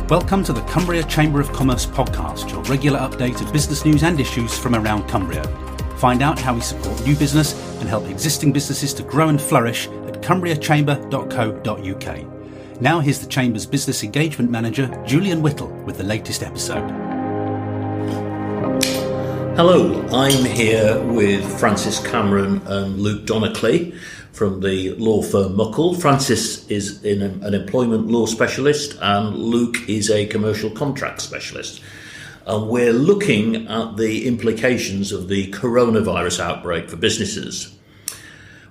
Welcome to the Cumbria Chamber of Commerce podcast, your regular update of business news and issues from around Cumbria. Find out how we support new business and help existing businesses to grow and flourish at cumbriachamber.co.uk. Now here's the Chamber's Business Engagement Manager, Julian Whittle, with the latest episode. Hello, I'm here with Francis Cameron and Luke Donockley from the law firm Muckle. Francis is an employment law specialist and Luke is a commercial contract specialist. And we're looking at the implications of the coronavirus outbreak for businesses.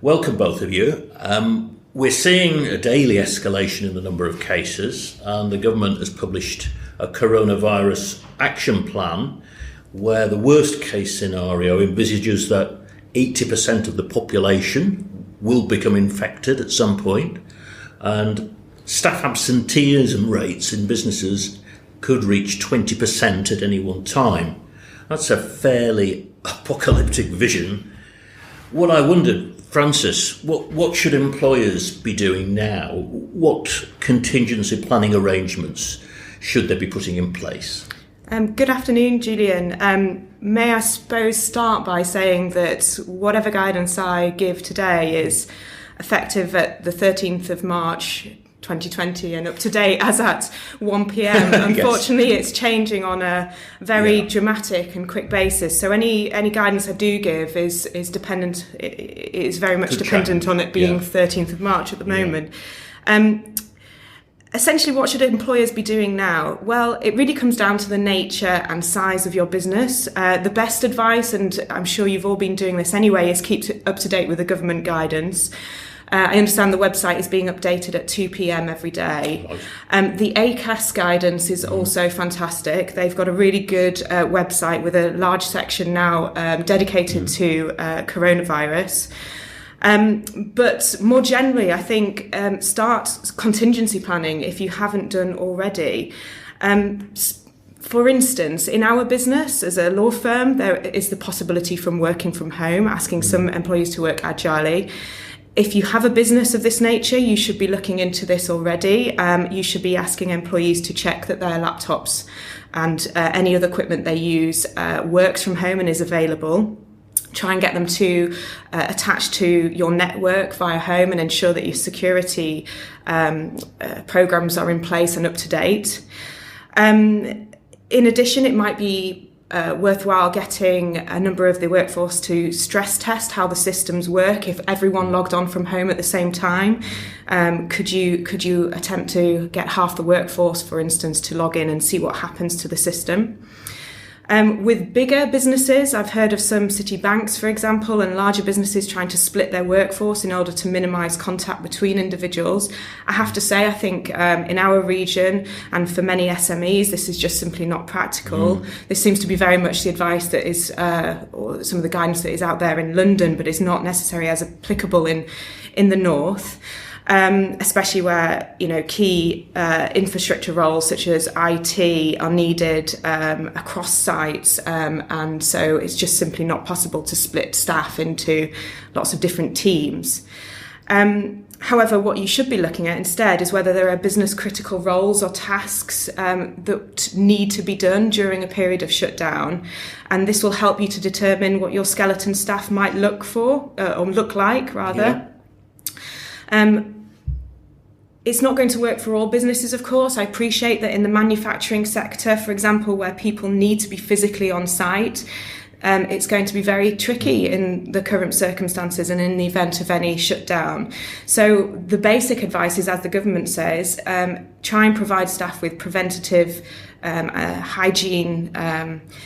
Welcome, both of you. We're seeing a daily escalation in the number of cases, and the government has published a coronavirus action plan where the worst case scenario envisages that 80% of the population will become infected at some point, and staff absenteeism rates in businesses could reach 20% at any one time. That's a fairly apocalyptic vision. What I wondered, Francis, what should employers be doing now? What contingency planning arrangements should they be putting in place? Good afternoon, Julian. May I suppose start by saying that whatever guidance I give today is effective at the 13th of March 2020 and up to date as at 1 p.m. Unfortunately, It's changing on a very dramatic and quick basis. So any guidance I do give is dependent. It is very much dependent on it being 13th of March at the moment. Essentially, what should employers be doing now? Well, it really comes down to the nature and size of your business. The best advice, and I'm sure you've all been doing this anyway, is keep up to date with the government guidance. I understand the website is being updated at 2 p.m. every day. The ACAS guidance is also fantastic. They've got a really good website with a large section now dedicated to coronavirus. But more generally, I think start contingency planning if you haven't done already. For instance, in our business as a law firm, there is the possibility from working from home, asking some employees to work agilely. If you have a business of this nature, you should be looking into this already. You should be asking employees to check that their laptops and any other equipment they use works from home and is available. Try and get them to attach to your network via home and ensure that your security programs are in place and up to date. In addition, it might be worthwhile getting a number of the workforce to stress test how the systems work. If everyone logged on from home at the same time, could you attempt to get half the workforce, for instance, to log in and see what happens to the system? With bigger businesses, I've heard of some city banks, for example, and larger businesses trying to split their workforce in order to minimise contact between individuals. I have to say, I think in our region and for many SMEs, this is just simply not practical. This seems to be very much the advice that is, or some of the guidance that is out there in London, but is not necessarily as applicable in the north. Especially where key infrastructure roles such as IT are needed across sites, and so it's just simply not possible to split staff into lots of different teams. However, what you should be looking at instead is whether there are business critical roles or tasks that need to be done during a period of shutdown, and this will help you to determine what your skeleton staff might look like. It's not going to work for all businesses, of course. I appreciate that in the manufacturing sector, for example, where people need to be physically on site, it's going to be very tricky in the current circumstances and in the event of any shutdown. So the basic advice is, as the government says, try and provide staff with preventative hygiene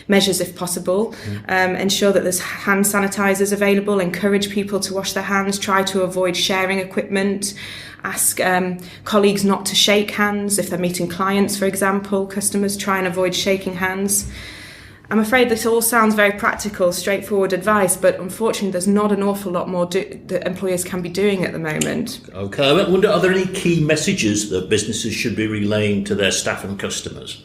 measures if possible. Ensure that there's hand sanitizers available, encourage people to wash their hands, try to avoid sharing equipment, ask colleagues not to shake hands if they're meeting clients, for example. Customers, try and avoid shaking hands. I'm afraid this all sounds very practical, straightforward advice, but unfortunately there's not an awful lot more that employers can be doing at the moment. Okay, I wonder, are there any key messages that businesses should be relaying to their staff and customers?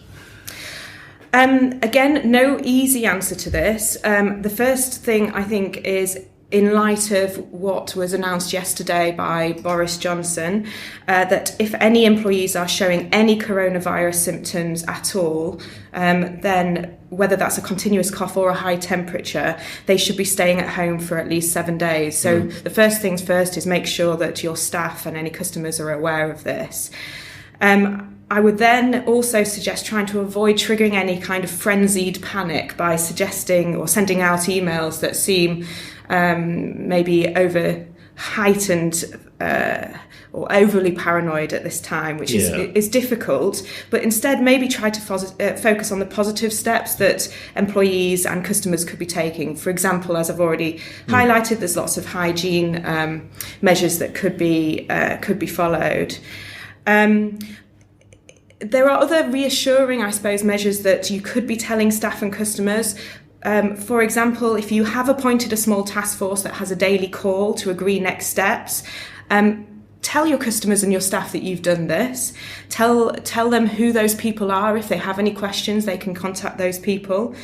Again, no easy answer to this. The first thing I think is in light of what was announced yesterday by Boris Johnson, that if any employees are showing any coronavirus symptoms at all, then whether that's a continuous cough or a high temperature, they should be staying at home for at least 7 days. So the first things first is make sure that your staff and any customers are aware of this. I would then also suggest trying to avoid triggering any kind of frenzied panic by suggesting or sending out emails that seem maybe over heightened or overly paranoid at this time, which is difficult, but instead maybe try to focus on the positive steps that employees and customers could be taking. For example, as I've already highlighted, there's lots of hygiene measures that could be followed. There are other reassuring, I suppose, measures that you could be telling staff and customers. For example, if you have appointed a small task force that has a daily call to agree next steps, tell your customers and your staff that you've done this. Tell them who those people are. If they have any questions, they can contact those people.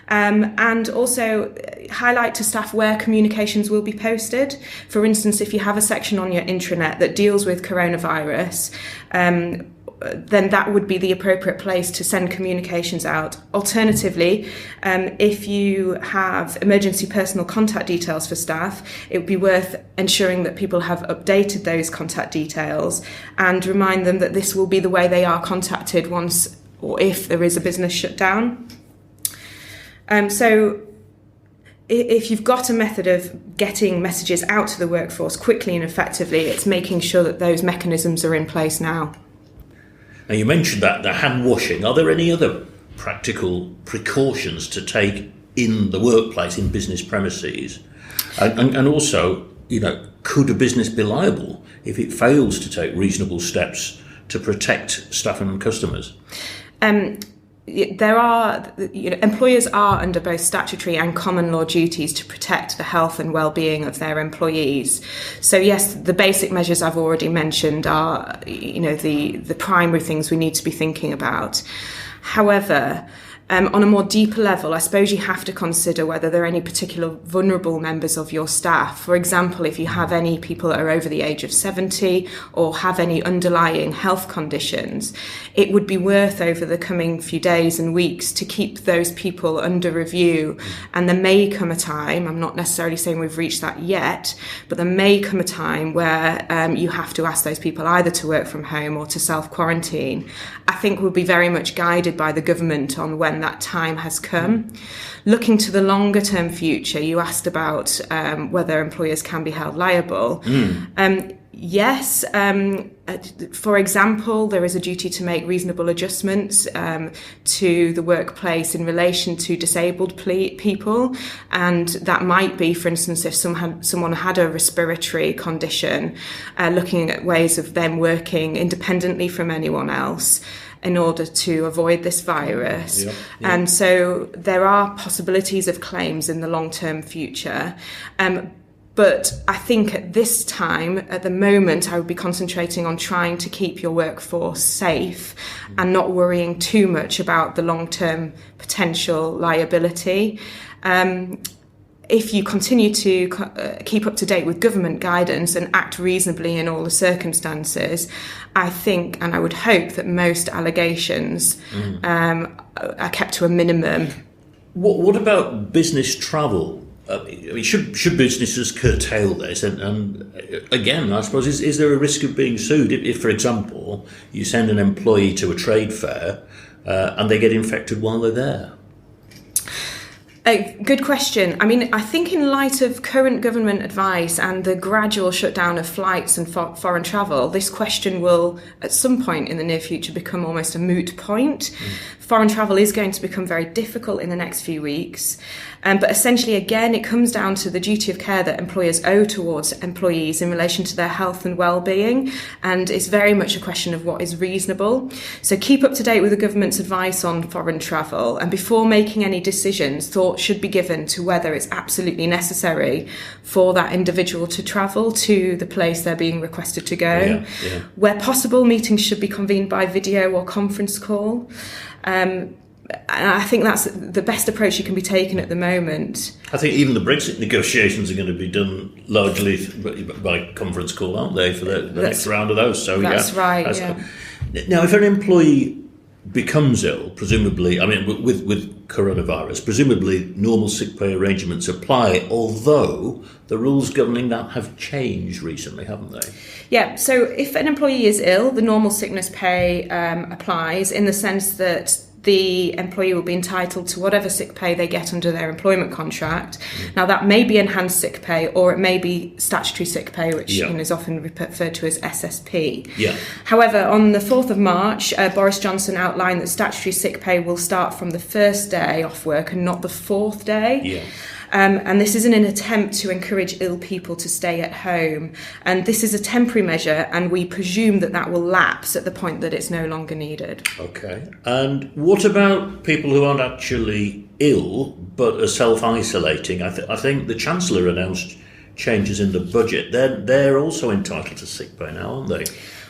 And also highlight to staff where communications will be posted. For instance, if you have a section on your intranet that deals with coronavirus, then that would be the appropriate place to send communications out. Alternatively, if you have emergency personal contact details for staff, it would be worth ensuring that people have updated those contact details and remind them that this will be the way they are contacted once or if there is a business shutdown. So if you've got a method of getting messages out to the workforce quickly and effectively, it's making sure that those mechanisms are in place now. Now, you mentioned that the hand washing. Are there any other practical precautions to take in the workplace, in business premises? And also, could a business be liable if it fails to take reasonable steps to protect staff and customers? Employers are under both statutory and common law duties to protect the health and well-being of their employees. So yes, the basic measures I've already mentioned are, the primary things we need to be thinking about. However, on a more deeper level, I suppose you have to consider whether there are any particular vulnerable members of your staff. For example, if you have any people that are over the age of 70 or have any underlying health conditions, it would be worth over the coming few days and weeks to keep those people under review. And there may come a time, I'm not necessarily saying we've reached that yet, but there may come a time where you have to ask those people either to work from home or to self-quarantine. I think we'll be very much guided by the government on when that time has come. Looking to the longer term future, you asked about whether employers can be held liable. Yes, for example, there is a duty to make reasonable adjustments to the workplace in relation to disabled people, and that might be, for instance, if someone had a respiratory condition, looking at ways of them working independently from anyone else in order to avoid this virus. And so there are possibilities of claims in the long-term future. But I think at this time, at the moment, I would be concentrating on trying to keep your workforce safe and not worrying too much about the long-term potential liability. If you continue to keep up to date with government guidance and act reasonably in all the circumstances, I think and I would hope that most allegations are kept to a minimum. What about business travel? Should businesses curtail this? And again, I suppose, is there a risk of being sued if, for example, you send an employee to a trade fair and they get infected while they're there? Good question. I mean, I think in light of current government advice and the gradual shutdown of flights and foreign travel, this question will, at some point in the near future, become almost a moot point. Foreign travel is going to become very difficult in the next few weeks. But essentially, again, it comes down to the duty of care that employers owe towards employees in relation to their health and well-being. And it's very much a question of what is reasonable. So keep up to date with the government's advice on foreign travel. And before making any decisions, thought should be given to whether it's absolutely necessary for that individual to travel to the place they're being requested to go. Where possible, meetings should be convened by video or conference call. And I think that's the best approach you can be taken at the moment. I think even the Brexit negotiations are going to be done largely by conference call, aren't they, for the next round of those? So that's right. Now, if an employee becomes ill, presumably, I mean, with coronavirus, presumably normal sick pay arrangements apply, although the rules governing that have changed recently, haven't they? Yeah, so if an employee is ill, the normal sickness pay applies in the sense that the employee will be entitled to whatever sick pay they get under their employment contract. Now, that may be enhanced sick pay or it may be statutory sick pay, which is often referred to as SSP. Yeah. However, on the 4th of March, Boris Johnson outlined that statutory sick pay will start from the first day off work and not the fourth day. Yeah. And this is in an attempt to encourage ill people to stay at home. And this is a temporary measure, and we presume that that will lapse at the point that it's no longer needed. Okay. And what about people who aren't actually ill but are self-isolating? I think the Chancellor announced changes in the budget. They're also entitled to sick pay now, aren't they?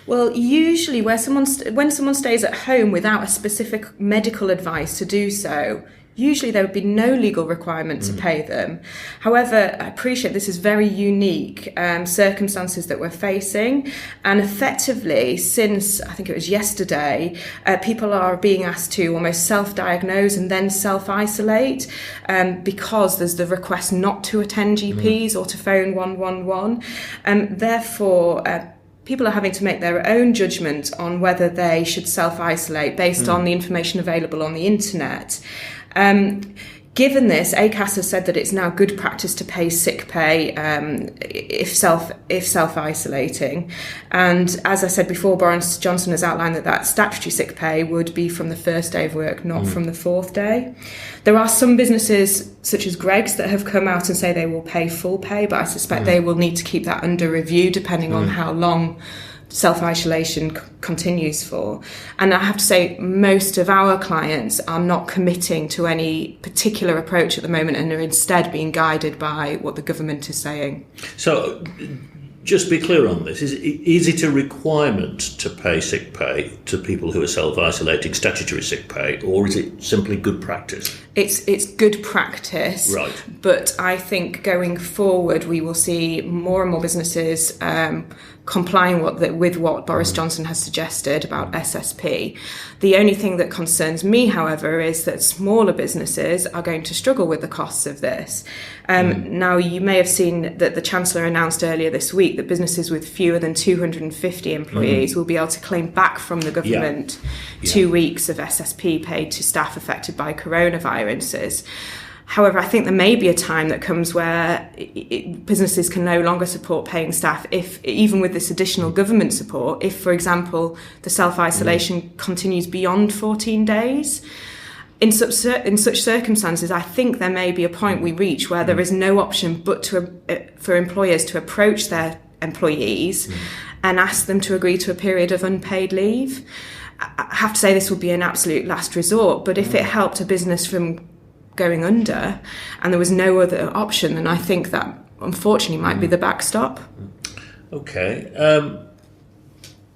Well, usually when someone stays at home without a specific medical advice to do so, usually there would be no legal requirement to pay them. However, I appreciate this is very unique circumstances that we're facing. And effectively, since I think it was yesterday, people are being asked to almost self-diagnose and then self-isolate because there's the request not to attend GPs or to phone 111. Therefore, people are having to make their own judgment on whether they should self-isolate based on the information available on the internet. Given this, ACAS has said that it's now good practice to pay sick pay if self-isolating. And as I said before, Boris Johnson has outlined that statutory sick pay would be from the first day of work, not from the fourth day. There are some businesses, such as Greggs, that have come out and say they will pay full pay, but I suspect they will need to keep that under review depending on how long self-isolation continues for. And I have to say, most of our clients are not committing to any particular approach at the moment and are instead being guided by what the government is saying. So, just be clear on this. Is it a requirement to pay sick pay to people who are self-isolating, statutory sick pay, or is it simply good practice? It's good practice, right? But I think going forward we will see more and more businesses complying with what Boris Johnson has suggested about SSP. The only thing that concerns me, however, is that smaller businesses are going to struggle with the costs of this. Now, you may have seen that the Chancellor announced earlier this week that businesses with fewer than 250 employees will be able to claim back from the government 2 weeks of SSP paid to staff affected by coronaviruses. However, I think there may be a time that comes where businesses can no longer support paying staff even with this additional government support, if, for example, the self-isolation continues beyond 14 days. In such circumstances, I think there may be a point we reach where there is no option but for employers to approach their employees and ask them to agree to a period of unpaid leave. I have to say this would be an absolute last resort, but if it helped a business from going under and there was no other option, then I think that unfortunately might be the backstop. Okay.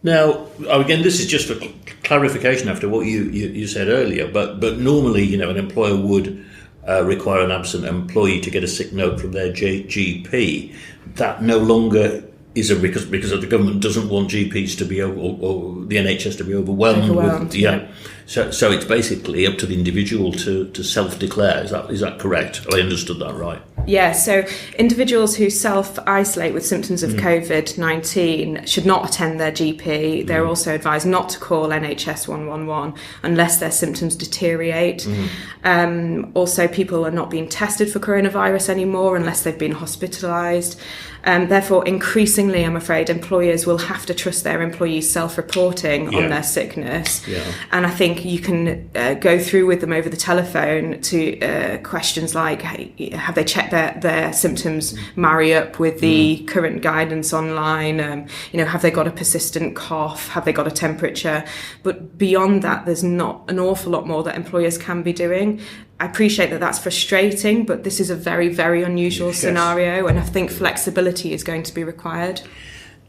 Now, again, this is just for clarification after what you said earlier, but normally, an employer would require an absent employee to get a sick note from their GP. That no longer is because of the government doesn't want GPs to be or the NHS to be overwhelmed with, So it's basically up to the individual to self-declare. Is that correct? I understood that right. Yeah, so individuals who self-isolate with symptoms of COVID-19 should not attend their GP. They're also advised not to call NHS 111 unless their symptoms deteriorate. Also, people are not being tested for coronavirus anymore unless they've been hospitalised. Therefore, increasingly, I'm afraid, employers will have to trust their employees self-reporting on their sickness. And I think you can go through with them over the telephone to questions like, have they checked their symptoms marry up with the current guidance online? Have they got a persistent cough? Have they got a temperature? But beyond that, there's not an awful lot more that employers can be doing. I appreciate that that's frustrating, but this is a very, very unusual scenario, and I think flexibility is going to be required.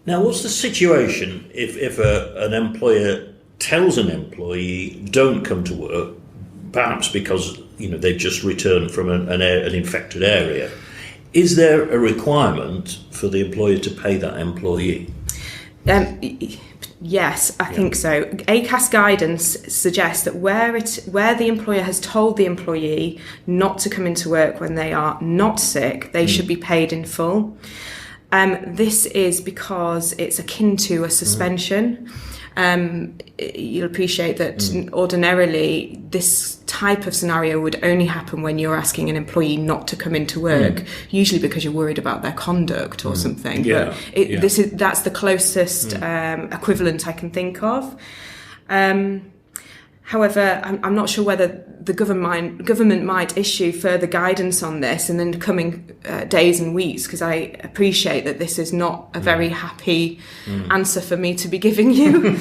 Now, what's the situation if an employer tells an employee, don't come to work perhaps because they've just returned from an infected area. Is there a requirement for the employer to pay that employee? Yes, I think so. ACAS guidance suggests that where the employer has told the employee not to come into work when they are not sick, they should be paid in full. This is because it's akin to a suspension. You'll appreciate that ordinarily this type of scenario would only happen when you're asking an employee not to come into work, usually because you're worried about their conduct or something. Yeah. But that's the closest equivalent I can think of. However, I'm not sure whether the government might issue further guidance on this in the coming days and weeks, because I appreciate that this is not a very happy answer for me to be giving you.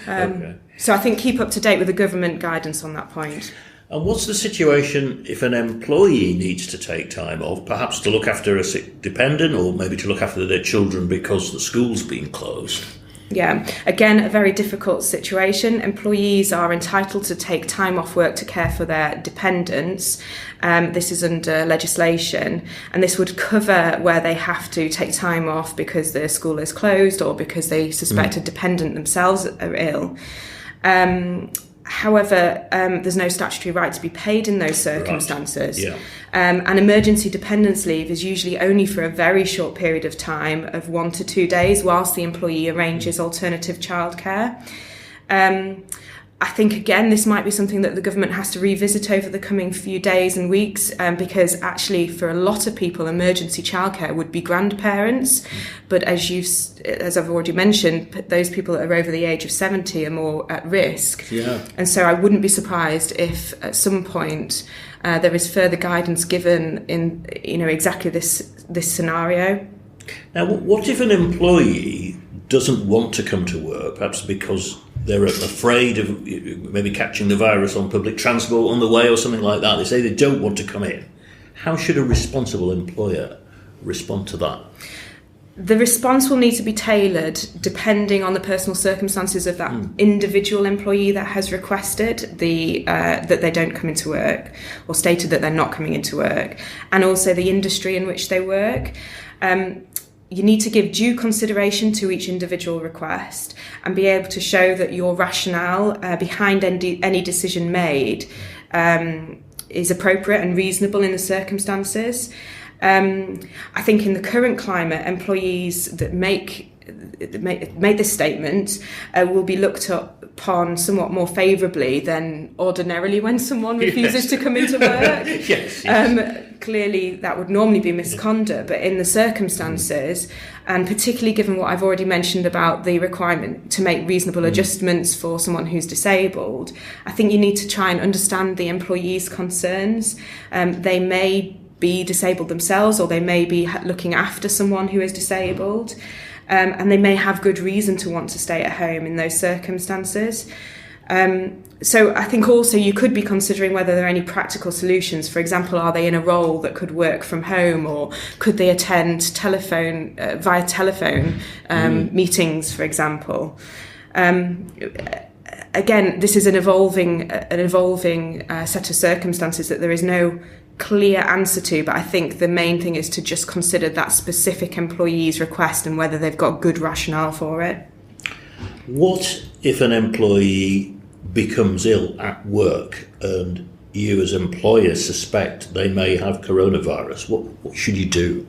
Okay. So I think keep up to date with the government guidance on that point. And what's the situation if an employee needs to take time off, perhaps to look after a sick dependent or maybe to look after their children because the school's been closed? Yeah, again, a very difficult situation. Employees are entitled to take time off work to care for their dependents. This is under legislation, and this would cover where they have to take time off because their school is closed or because they suspect a dependent themselves are ill. However, there's no statutory right to be paid in those circumstances. Right. Yeah. And emergency dependence leave is usually only for a very short period of time of 1 to 2 days whilst the employee arranges alternative childcare. I think, again, this might be something that the government has to revisit over the coming few days and weeks, because actually for a lot of people, emergency childcare would be grandparents. But as I've already mentioned, those people that are over the age of 70 are more at risk. Yeah. And so I wouldn't be surprised if at some point there is further guidance given in exactly this scenario. Now, what if an employee doesn't want to come to work, perhaps because they're afraid of maybe catching the virus on public transport on the way or something like that? They say they don't want to come in. How should a responsible employer respond to that? The response will need to be tailored depending on the personal circumstances of that individual employee that has requested that they don't come into work or stated that they're not coming into work, and also the industry in which they work. You need to give due consideration to each individual request and be able to show that your rationale behind any decision made is appropriate and reasonable in the circumstances. I think in the current climate, employees that make this statement will be looked upon somewhat more favourably than ordinarily when someone refuses to come into work. Yes. Clearly, that would normally be misconduct, but in the circumstances, and particularly given what I've already mentioned about the requirement to make reasonable adjustments for someone who's disabled, I think you need to try and understand the employee's concerns. They may be disabled themselves, or they may be looking after someone who is disabled, and they may have good reason to want to stay at home in those circumstances. So I think also you could be considering whether there are any practical solutions. For example, are they in a role that could work from home, or could they attend via telephone meetings, for example? Again, this is an evolving set of circumstances that there is no clear answer to, but I think the main thing is to just consider that specific employee's request and whether they've got good rationale for it. What if an employee becomes ill at work and you as employer suspect they may have coronavirus? What should you do?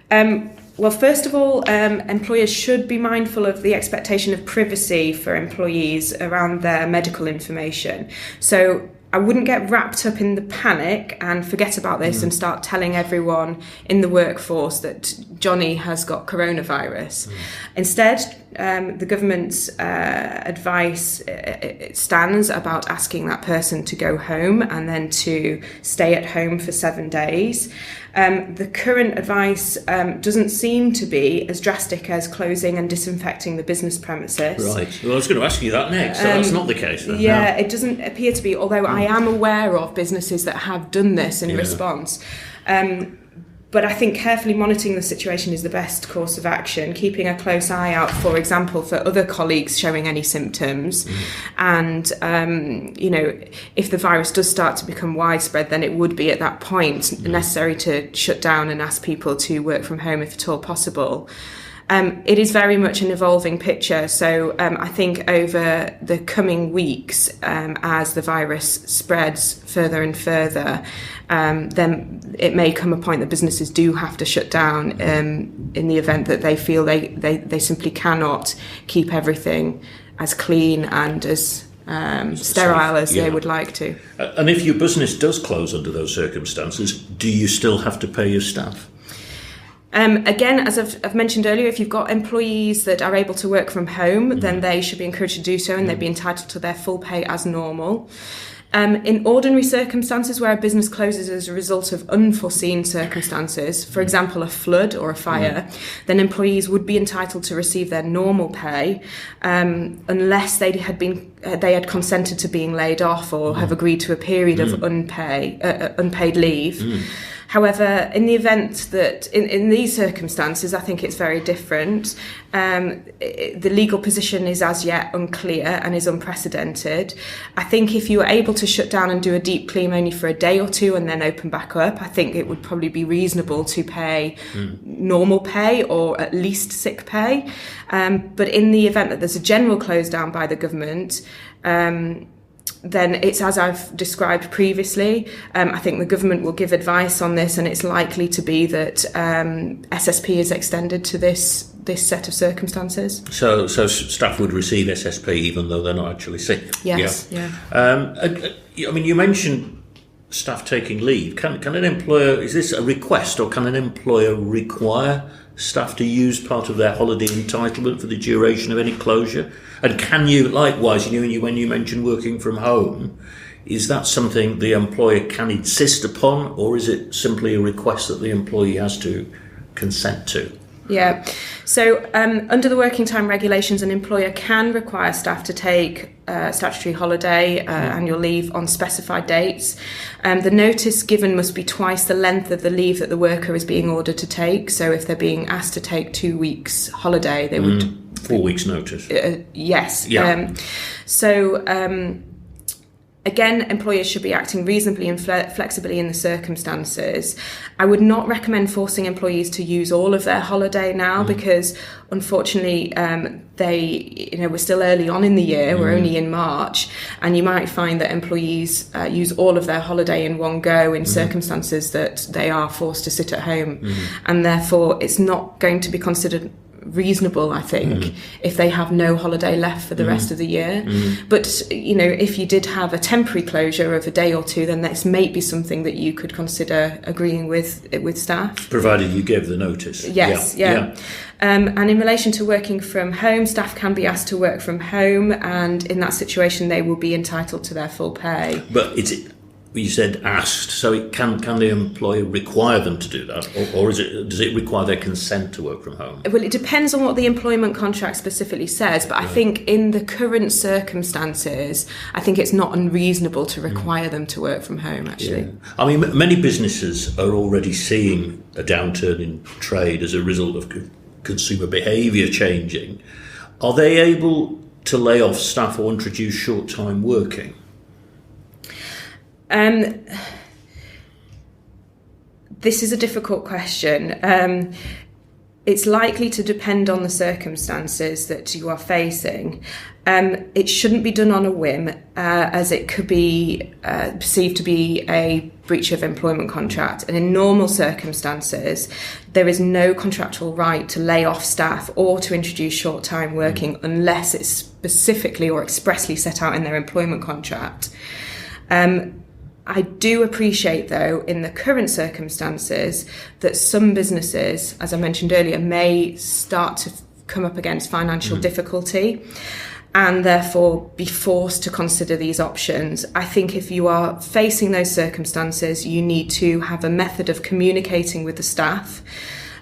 Well, first of all, employers should be mindful of the expectation of privacy for employees around their medical information. So I wouldn't get wrapped up in the panic and forget about this and start telling everyone in the workforce that Johnny has got coronavirus. Instead, the government's advice stands about asking that person to go home and then to stay at home for 7 days. The current advice doesn't seem to be as drastic as closing and disinfecting the business premises. Right. Well, I was going to ask you that next. So that's not the case then. Yeah, it doesn't appear to be, although I am aware of businesses that have done this in response. But I think carefully monitoring the situation is the best course of action, keeping a close eye out, for example, for other colleagues showing any symptoms. And, if the virus does start to become widespread, then it would be at that point necessary to shut down and ask people to work from home if at all possible. It is very much an evolving picture, so I think over the coming weeks, as the virus spreads further and further, then it may come a point that businesses do have to shut down in the event that they feel they simply cannot keep everything as clean and as sterile as they would like to. And if your business does close under those circumstances, do you still have to pay your staff? Again, as I've mentioned earlier, if you've got employees that are able to work from home, then they should be encouraged to do so, and they'd be entitled to their full pay as normal. In ordinary circumstances where a business closes as a result of unforeseen circumstances, for example, a flood or a fire, then employees would be entitled to receive their normal pay unless they had consented to being laid off or have agreed to a period of unpaid leave. However, in the event that in these circumstances, I think it's very different. The legal position is as yet unclear and is unprecedented. I think if you were able to shut down and do a deep clean only for a day or two and then open back up, I think it would probably be reasonable to pay normal pay or at least sick pay. But in the event that there's a general close down by the government, then it's as I've described previously. I think the government will give advice on this, and it's likely to be that SSP is extended to this set of circumstances. So staff would receive SSP even though they're not actually sick? Yes, yeah. You mentioned staff taking leave. Can an employer, is this a request, or can an employer require staff to use part of their holiday entitlement for the duration of any closure? And can you, likewise, when you mentioned working from home, is that something the employer can insist upon, or is it simply a request that the employee has to consent to? Yeah. So under the working time regulations, an employer can require staff to take statutory holiday, annual leave on specified dates. The notice given must be twice the length of the leave that the worker is being ordered to take. So if they're being asked to take 2 weeks holiday, they would... 4 weeks notice. Yes. Yeah. Again, employers should be acting reasonably and flexibly in the circumstances. I would not recommend forcing employees to use all of their holiday now because, unfortunately, we're still early on in the year. We're only in March, and you might find that employees use all of their holiday in one go in circumstances that they are forced to sit at home, and therefore it's not going to be considered reasonable, I think, if they have no holiday left for the rest of the year. But if you did have a temporary closure of a day or two, then this may be something that you could consider agreeing with staff, provided you give the notice. Yes. And in relation to working from home, staff can be asked to work from home, and in that situation they will be entitled to their full pay. But you said asked, so can the employer require them to do that, or does it require their consent to work from home? Well, it depends on what the employment contract specifically says, but I think in the current circumstances, I think it's not unreasonable to require them to work from home, actually. Yeah. I mean, many businesses are already seeing a downturn in trade as a result of consumer behaviour changing. Are they able to lay off staff or introduce short-time working? This is a difficult question. It's likely to depend on the circumstances that you are facing. It shouldn't be done on a whim, as it could be perceived to be a breach of employment contract. And in normal circumstances, there is no contractual right to lay off staff or to introduce short-time working unless it's specifically or expressly set out in their employment contract. I do appreciate, though, in the current circumstances, that some businesses, as I mentioned earlier, may start to come up against financial difficulty and therefore be forced to consider these options. I think if you are facing those circumstances, you need to have a method of communicating with the staff,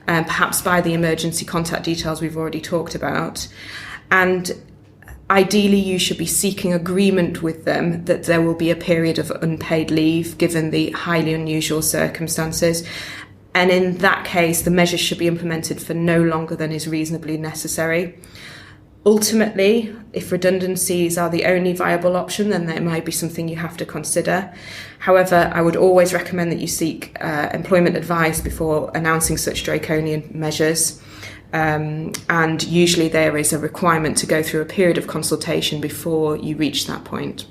perhaps by the emergency contact details we've already talked about. And ideally, you should be seeking agreement with them that there will be a period of unpaid leave given the highly unusual circumstances. And in that case, the measures should be implemented for no longer than is reasonably necessary. Ultimately, if redundancies are the only viable option, then there might be something you have to consider. However, I would always recommend that you seek employment advice before announcing such draconian measures. And usually there is a requirement to go through a period of consultation before you reach that point.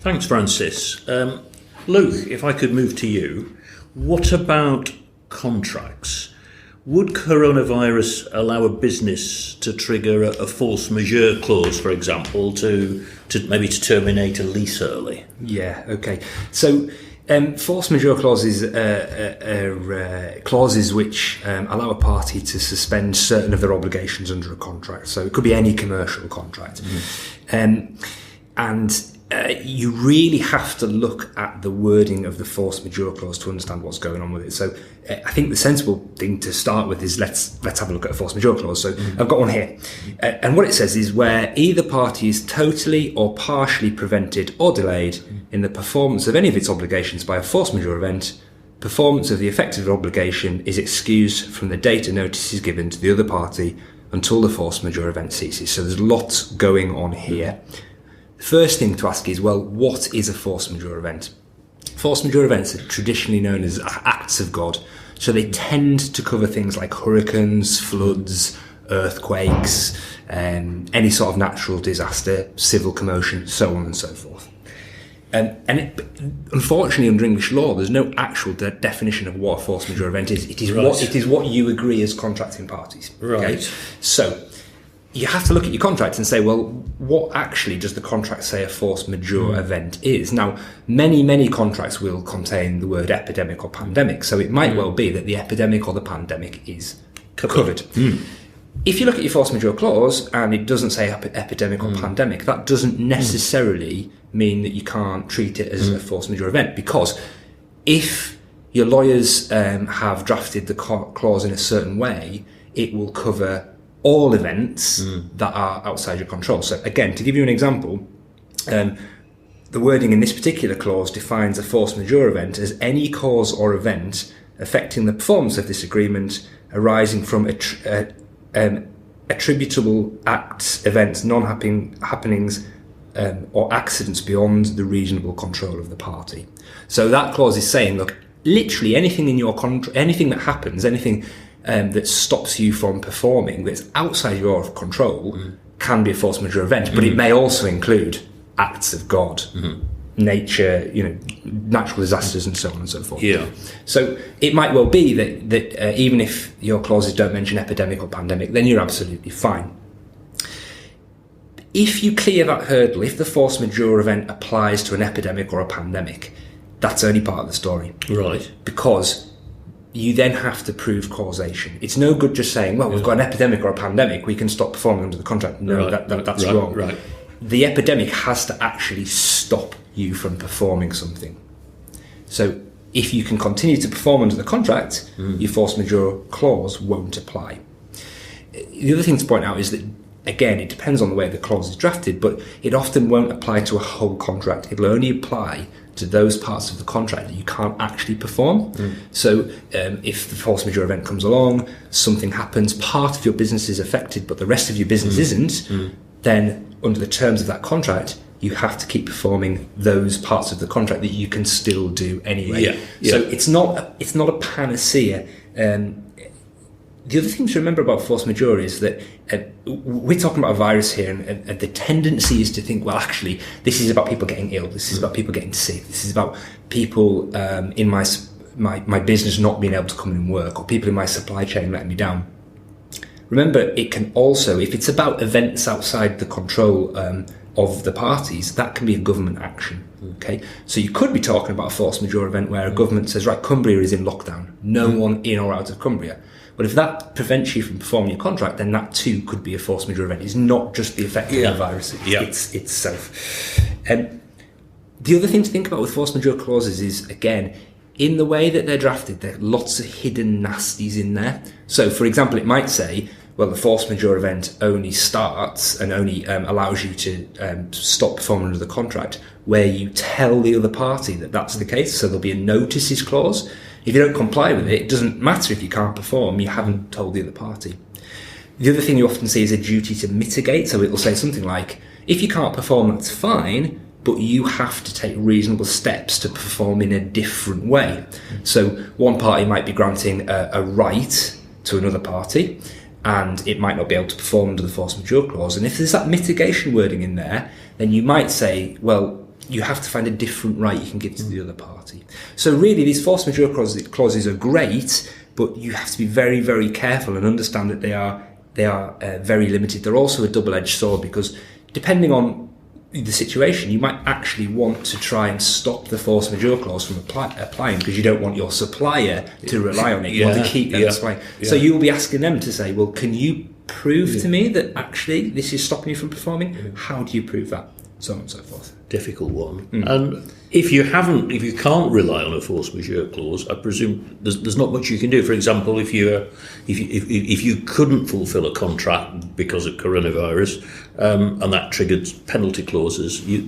Thanks, Francis. Luke, if I could move to you, what about contracts? Would coronavirus allow a business to trigger a force majeure clause, for example, to maybe to terminate a lease early? Yeah, okay. So force majeure clauses are clauses which allow a party to suspend certain of their obligations under a contract. So it could be any commercial contract. You really have to look at the wording of the force majeure clause to understand what's going on with it. So I think the sensible thing to start with is let's have a look at a force majeure clause. So I've got one here. And what it says is where either party is totally or partially prevented or delayed in the performance of any of its obligations by a force majeure event, performance of the affected obligation is excused from the date a notice is given to the other party until the force majeure event ceases. So there's lots going on here. The first thing to ask is, well, what is a force majeure event? Force majeure events are traditionally known as acts of God. So they tend to cover things like hurricanes, floods, earthquakes, any sort of natural disaster, civil commotion, so on and so forth. Unfortunately, under English law, there's no actual definition of what a force majeure event is. It is what you agree as contracting parties. Right. Okay? So you have to look at your contract and say, well, what actually does the contract say a force majeure event is? Now, many contracts will contain the word epidemic or pandemic, so it might well be that the epidemic or the pandemic is covered. If you look at your force majeure clause and it doesn't say epidemic or pandemic, that doesn't necessarily mean that you can't treat it as a force majeure event, because if your lawyers have drafted the clause in a certain way, it will cover all events that are outside your control. So again, to give you an example, the wording in this particular clause defines a force majeure event as any cause or event affecting the performance of this agreement arising from attributable acts, events, non-happenings, or accidents beyond the reasonable control of the party. So that clause is saying, look, literally anything in your anything that happens, anything that stops you from performing that's outside your control can be a force majeure event, but it may also include acts of God, nature, natural disasters, and so on and so forth. Yeah. So it might well be that even if your clauses don't mention epidemic or pandemic, then you're absolutely fine. If you clear that hurdle, if the force majeure event applies to an epidemic or a pandemic, that's only part of the story. Right. Because you then have to prove causation. It's no good just saying, well, we've got an epidemic or a pandemic, we can stop performing under the contract. No, that's wrong. Right. The epidemic has to actually stop you from performing something. So if you can continue to perform under the contract, your force majeure clause won't apply. The other thing to point out is that, again, it depends on the way the clause is drafted, but it often won't apply to a whole contract. It'll only apply to those parts of the contract that you can't actually perform. So if the force majeure event comes along, something happens, part of your business is affected, but the rest of your business isn't, then under the terms of that contract, you have to keep performing those parts of the contract that you can still do anyway. So it's not a panacea. The other thing to remember about force majeure is that we're talking about a virus here, and the tendency is to think, well, actually, this is about people getting ill, this is about people getting sick, this is about people in my business not being able to come in and work, or people in my supply chain letting me down. Remember, it can also, if it's about events outside the control of the parties, that can be a government action. Okay, so you could be talking about a force majeure event where a government says, right, Cumbria is in lockdown, no one in or out of Cumbria. But if that prevents you from performing your contract, then that too could be a force majeure event. It's not just the effect of the virus, it's itself. The other thing to think about with force majeure clauses is, again, in the way that they're drafted, there are lots of hidden nasties in there. So, for example, it might say, well, the force majeure event only starts and only allows you to stop performing under the contract where you tell the other party that that's the case. So there'll be a notices clause. If you don't comply with it, it doesn't matter if you can't perform, you haven't told the other party. The other thing you often see is a duty to mitigate, so it will say something like, if you can't perform, that's fine, but you have to take reasonable steps to perform in a different way. So one party might be granting a right to another party, and it might not be able to perform under the force majeure clause. And if there's that mitigation wording in there, then you might say, well, you have to find a different right you can give to the other party. So really, these force majeure clauses are great, but you have to be very, very careful and understand that they are very limited. They're also a double-edged sword, because depending on the situation, you might actually want to try and stop the force majeure clause from applying, because you don't want your supplier to rely on it. You want to keep them supplying. So you'll be asking them to say, well, can you prove to me that actually this is stopping you from performing? How do you prove that? So on and so forth. Difficult one. And if you can't rely on a force majeure clause, I presume there's not much you can do. For example, if you couldn't fulfil a contract because of coronavirus, and that triggered penalty clauses, would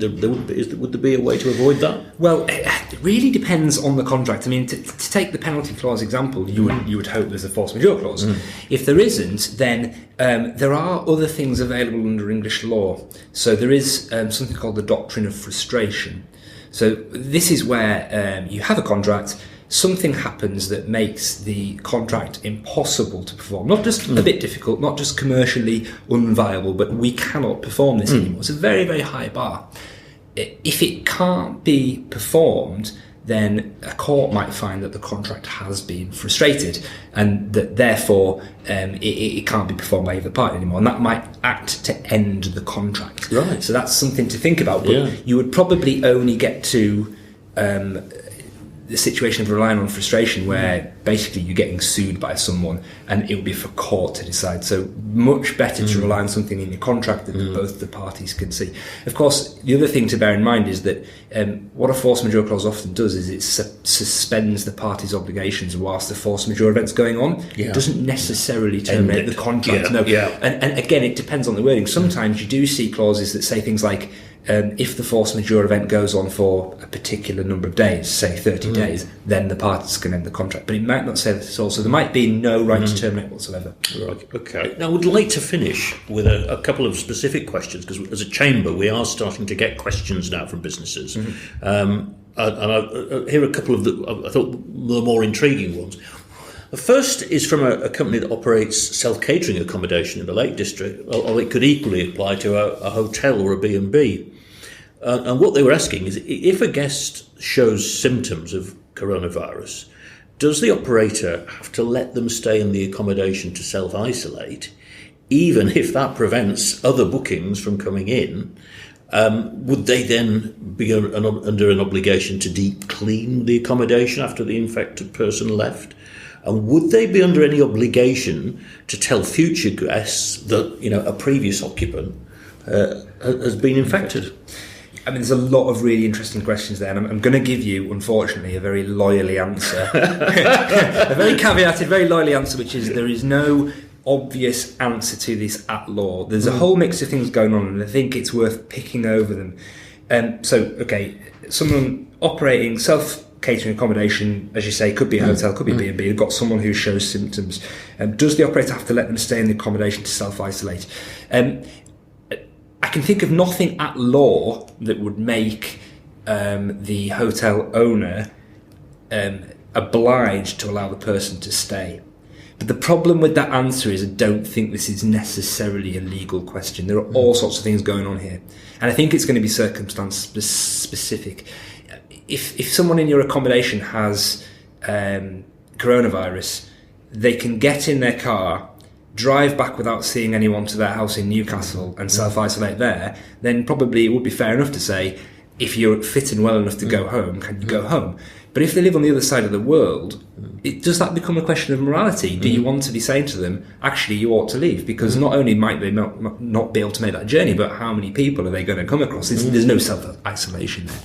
there be a way to avoid that? Well, it really depends on the contract. I mean, to take the penalty clause example, you would hope there's a force majeure clause. If there isn't, then there are other things available under English law. So there is something called the doctrine of frustration. So this is where you have a contract, something happens that makes the contract impossible to perform. Not just a bit difficult, not just commercially unviable, but we cannot perform this anymore. It's a very, very high bar. If it can't be performed, then a court might find that the contract has been frustrated, and that therefore it can't be performed by either party anymore, and that might act to end the contract. Right. So that's something to think about, but you would probably only get to the situation of relying on frustration where basically you're getting sued by someone, and it will be for court to decide. So much better to rely on something in your contract that both the parties can see. Of course, the other thing to bear in mind is that what a force majeure clause often does is it suspends the party's obligations whilst the force majeure event's going on. It doesn't necessarily terminate the contract. And again, it depends on the wording. Sometimes you do see clauses that say things like, if the force majeure event goes on for a particular number of days, say 30 days, then the parties can end the contract. But it might not say that at all. So there might be no right to terminate whatsoever. Right. Okay. Now, I would like to finish with a couple of specific questions, because as a chamber, we are starting to get questions now from businesses. And I hear a couple of I thought the more intriguing ones. The first is from a company that operates self-catering accommodation in the Lake District, or it could equally apply to a hotel or a B&B. And what they were asking is, if a guest shows symptoms of coronavirus, does the operator have to let them stay in the accommodation to self-isolate, even if that prevents other bookings from coming in? Would they then be under an obligation to deep clean the accommodation after the infected person left? And would they be under any obligation to tell future guests that, a previous occupant has been infected? I mean, there's a lot of really interesting questions there, and I'm going to give you, unfortunately, a very lawyerly answer. A very caveated, very lawyerly answer, which is there is no obvious answer to this at law. There's a whole mix of things going on, and I think it's worth picking over them. Someone operating self-catering accommodation, as you say, could be a hotel, could be B&B, they've got someone who shows symptoms. Does the operator have to let them stay in the accommodation to self-isolate? I can think of nothing at law that would make the hotel owner obliged to allow the person to stay. But the problem with that answer is I don't think this is necessarily a legal question. There are all sorts of things going on here. And I think it's going to be circumstance specific. If someone in your accommodation has coronavirus, they can get in their car, drive back without seeing anyone to their house in Newcastle and self-isolate there, then probably it would be fair enough to say, if you're fit and well enough to go home, can you go home? But if they live on the other side of the world, does that become a question of morality? Do you want to be saying to them, actually, you ought to leave? Because not only might they not be able to make that journey, but how many people are they going to come across? There's no self-isolation there.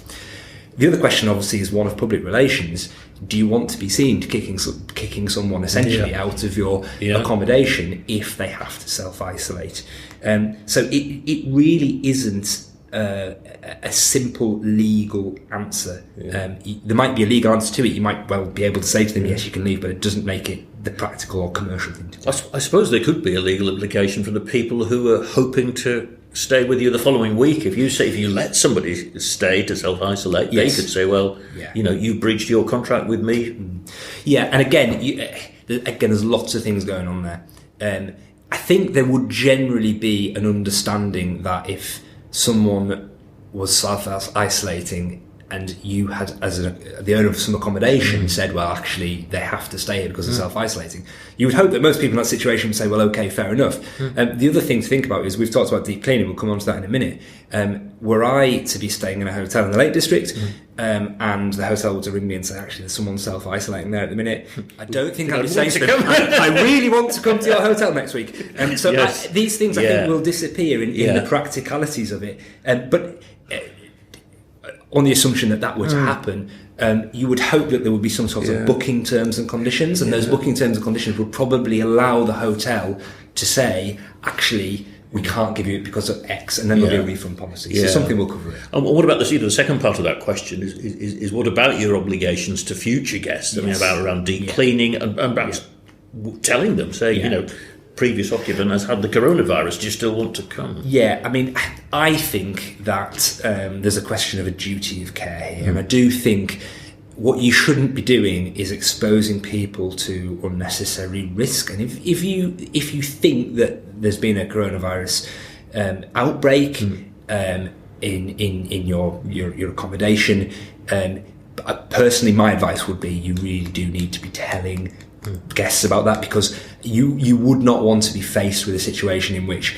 The other question, obviously, is one of public relations. Do you want to be seen kicking someone essentially out of your accommodation if they have to self-isolate? So it really isn't a simple legal answer. There might be a legal answer to it. You might well be able to say to them, yes, you can leave, but it doesn't make it the practical or commercial thing to do. I suppose there could be a legal implication for the people who are hoping to stay with you the following week. If you let somebody stay to self-isolate, they could say, well, you breached your contract with me. Yeah, and again, there's lots of things going on there. I think there would generally be an understanding that if someone was self-isolating and you had, as the owner of some accommodation, said, well, actually, they have to stay here because they're self-isolating, you would hope that most people in that situation would say, well, okay, fair enough. The other thing to think about is, we've talked about deep cleaning, we'll come on to that in a minute. Were I to be staying in a hotel in the Lake District, and the hotel were to ring me and say, actually, there's someone self-isolating there at the minute, I don't think I'd be saying to them, I really want to come to your hotel next week. These things, I think, will disappear in the practicalities of it. But on the assumption that were to happen, you would hope that there would be some sort of booking terms and conditions, and those booking terms and conditions would probably allow the hotel to say, actually, we can't give you it because of X, and then there'll be a refund policy. So something will cover it. And what about the second part of that question is what about your obligations to future guests? I mean, around deep cleaning and perhaps telling them, say, previous occupant has had the coronavirus, do you still want to come? Yeah, I mean, I think that there's a question of a duty of care here, and I do think what you shouldn't be doing is exposing people to unnecessary risk. And if you think that there's been a coronavirus outbreak in your accommodation, personally, my advice would be you really do need to be telling guests about that, because you would not want to be faced with a situation in which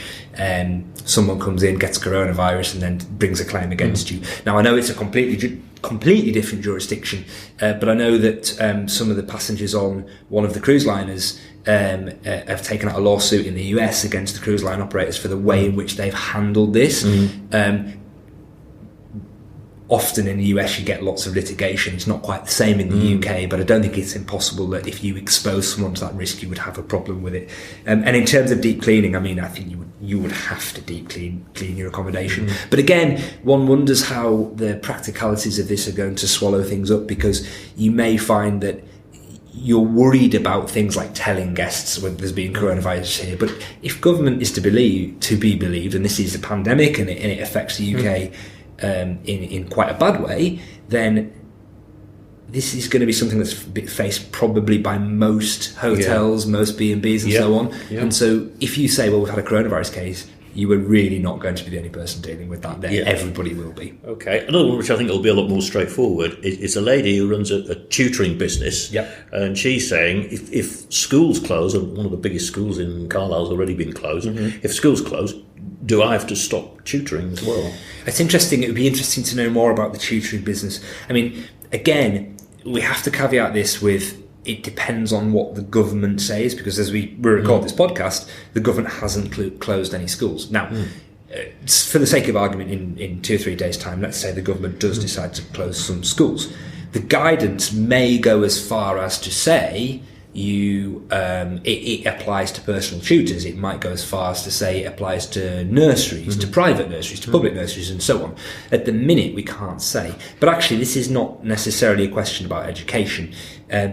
someone comes in, gets coronavirus, and then brings a claim against you. Now, I know it's a completely different jurisdiction, but I know that some of the passengers on one of the cruise liners have taken out a lawsuit in the US against the cruise line operators for the way in which they've handled this. Often in the US you get lots of litigation. It's not quite the same in the UK, but I don't think it's impossible that if you expose someone to that risk, you would have a problem with it. And in terms of deep cleaning, I mean, I think you would have to deep clean your accommodation. But again, one wonders how the practicalities of this are going to swallow things up, because you may find that you're worried about things like telling guests when there's been coronavirus here. But if government is to be believed, and this is a pandemic and it affects the UK in quite a bad way, then this is going to be something that's faced probably by most hotels, most B&Bs and so on. And so if you say, well, we've had a coronavirus case, you are really not going to be the only person dealing with that. Then everybody will be. Okay. Another one which I think will be a lot more straightforward is a lady who runs a tutoring business. And she's saying if schools close, and one of the biggest schools in Carlisle's already been closed, if schools close, do I have to stop tutoring as well? It's interesting. It would be interesting to know more about the tutoring business. I mean, again, we have to caveat this with it depends on what the government says, because as we record this podcast, the government hasn't closed any schools. Now, for the sake of argument, in 2 or 3 days' time, let's say the government does decide to close some schools. The guidance may go as far as to say it applies to personal tutors. It might go as far as to say it applies to nurseries, to private nurseries, to public nurseries, and so on. At the minute, we can't say. But actually, this is not necessarily a question about education,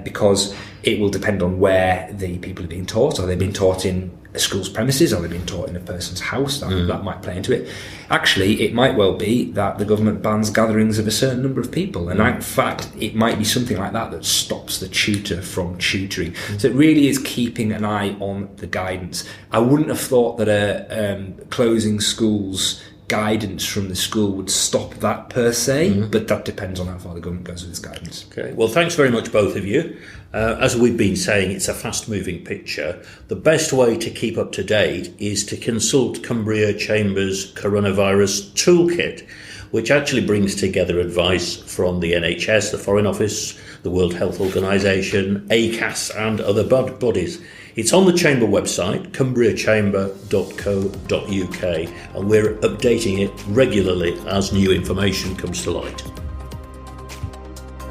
because it will depend on where the people are being taught. Are they being taught in a school's premises? Are they being taught in a person's house? That might play into it. Actually, it might well be that the government bans gatherings of a certain number of people. And in fact, it might be something like that stops the tutor from tutoring. So it really is keeping an eye on the guidance. I wouldn't have thought that closing schools guidance from the school would stop that per se, but that depends on how far the government goes with its guidance. Okay. Well, thanks very much, both of you. As we've been saying, it's a fast-moving picture. The best way to keep up to date is to consult Cumbria Chamber's Coronavirus Toolkit, which actually brings together advice from the NHS, the Foreign Office, the World Health Organisation, ACAS and other bodies. It's on the Chamber website, cumbriachamber.co.uk, and we're updating it regularly as new information comes to light.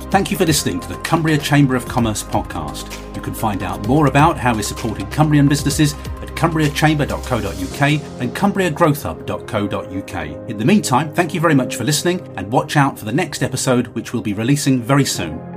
Thank you for listening to the Cumbria Chamber of Commerce podcast. You can find out more about how we're supporting Cumbrian businesses at cumbriachamber.co.uk and cumbriagrowthhub.co.uk. In the meantime, thank you very much for listening and watch out for the next episode, which we'll be releasing very soon.